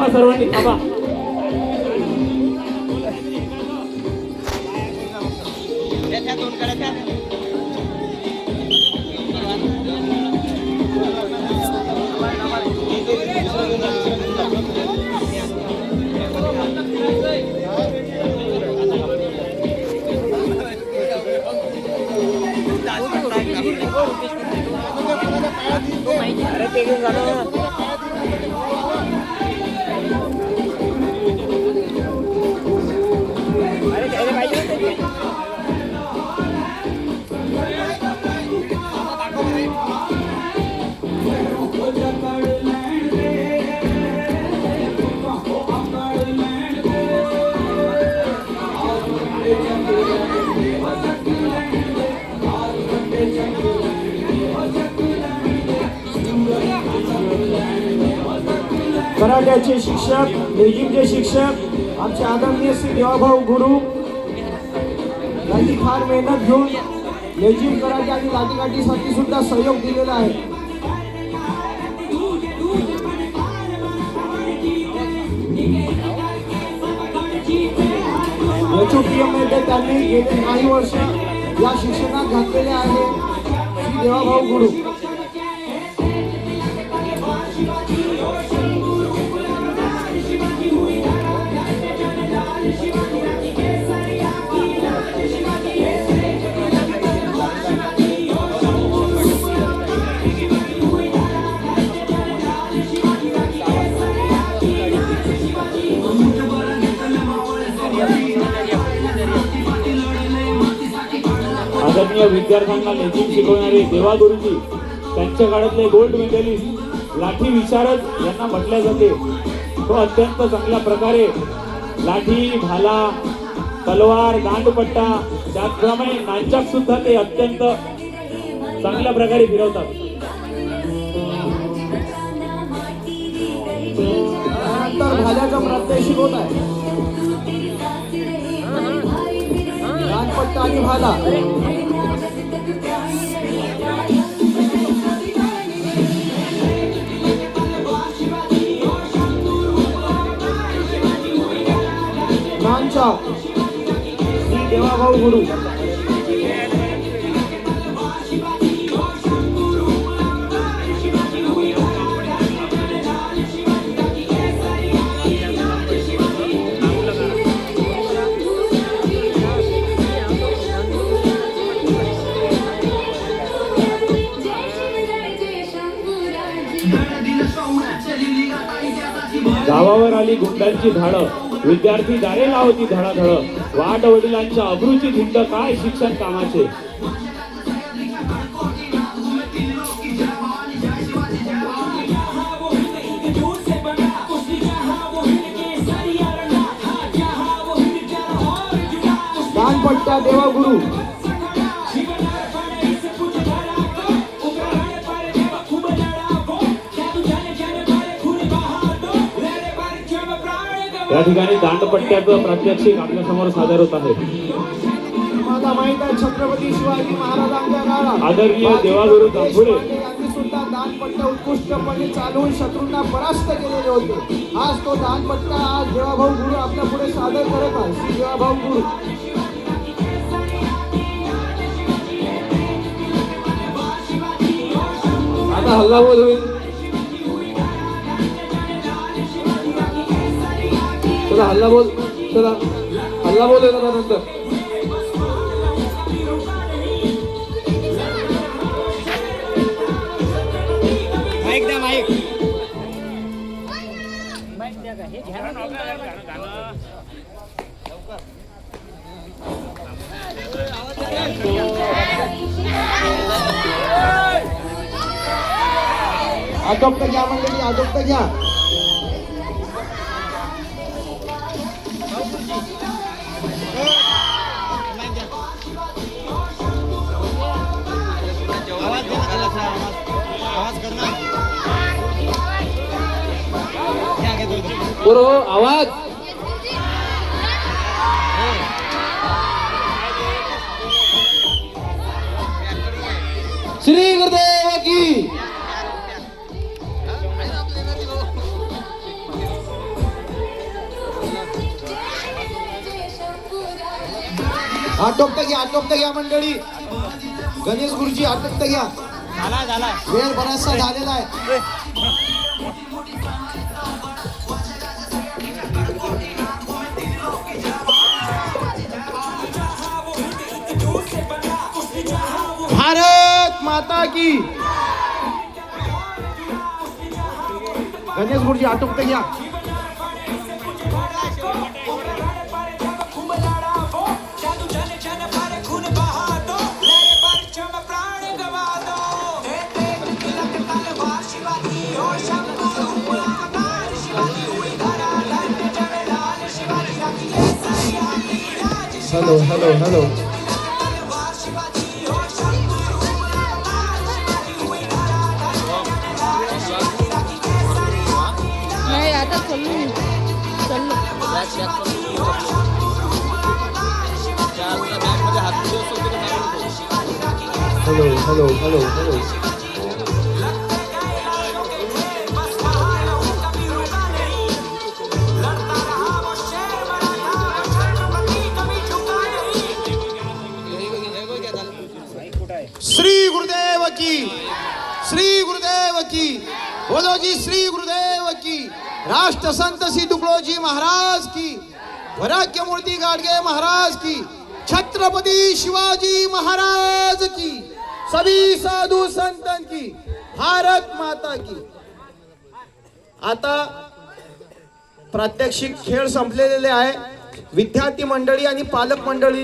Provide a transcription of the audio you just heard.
थांबा सर्वांनी थांबा. कराट्याचे शिक्षक, लेझिमचे शिक्षक आमचे आदरणीय श्री देवाभाऊ गुरु यांनी फार मेहनत घेऊन लेझिम कराटे आणि लाठीकाठीसाठी सुद्धा सहयोग दिलेला आहे. HOTM मध्ये त्यांनी गेले काही वर्ष या शिक्षणात घातलेले आहे श्री देवाभाऊ गुरु. आदरणीय विद्यार्थ्यांना लेझिम शिकवणारे देवा गुरुजी, त्यांच्या काळातले गोल्ड मेडलिस्ट लाठी विशारद यांना म्हटले जाते. तो अत्यंत चांगल्या प्रकारे लाठी, भाला, तलवार, दांडपट्टा त्याचप्रमाणे नांचाक सुद्धा ते अत्यंत चांगल्या प्रकारे फिरवतात. त्यानंतर भाल्याचा प्रात्यक्षिक होत आहे. दांडपट्टा आणि भाला नानचाक श्री देवाभाऊ गुरु. गावावर आली गुंडांची धाडं, विद्यार्थी दारे लावती धडाधड, वाट वडिलांच्या अब्रूची धुंड, काय शिक्षण कामाचे. दानपट्टा देवागुरु या ठिकाणी दांडपट्ट्याचं प्रात्यक्षिक आपल्या समोर सादर होत आहे. मला माहित आहे छत्रपती शिवाजी महाराजांच्या काळात आदरणीय देवागुरु जांभुळे यांनी सुद्धा दानपट्टा उत्कृष्टपणे चालवून शत्रूंना परास्त केलेले होते. आज तो दानपट्टा आज देवाभाऊ गुरु आपल्या पुढे सादर करत आहे. श्री देवाभाऊ गुरु आता हल्लाबोल होईल. चला हल्ला बोल, चला हल्ला बोल येणार नंतर. माईक द्या, माईक. आदोक्त घ्या मंडळी, आदोक्त घ्या. बरोबर आवाज. श्री गुरुदेव की आटोपता घ्या मंडळी. गणेश गुरुजी आटोपता घ्या. वेळ बराचसा झालेला आहे. भारत माता की. गणेश गुरुजी आटोपता घ्या. Hello hello hello. नाही आता चाललो. Hello hello hello hello. Shri Gurudev की. श्री गुरुदेव की. बोलो जी श्री गुरुदेव की. राष्ट्रसंत श्री तुकडोजी महाराज की. वराक्य मूर्ती गाडगे महाराज की. छत्रपती शिवाजी महाराज की. सभी साधु संतन की. भारत माता की. आता प्रात्यक्षिक खेळ संपलेले आहे. विद्यार्थी मंडळी आणि पालक मंडळी